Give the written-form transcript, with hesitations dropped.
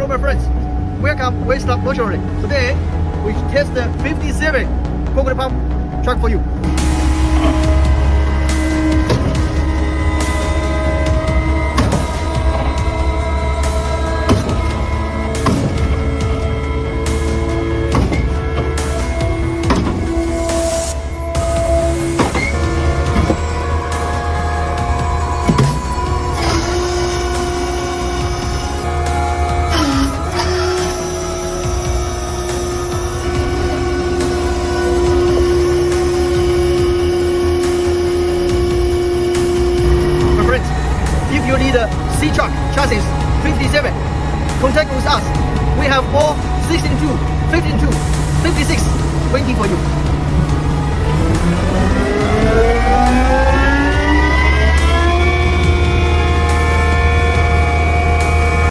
Hello my friends, welcome Wisasta Luxury. Today we test the 57 coconut pump truck for you. If you need a Sitrak chassis 57, contact with us. We have all 62, 52, 56 waiting for you.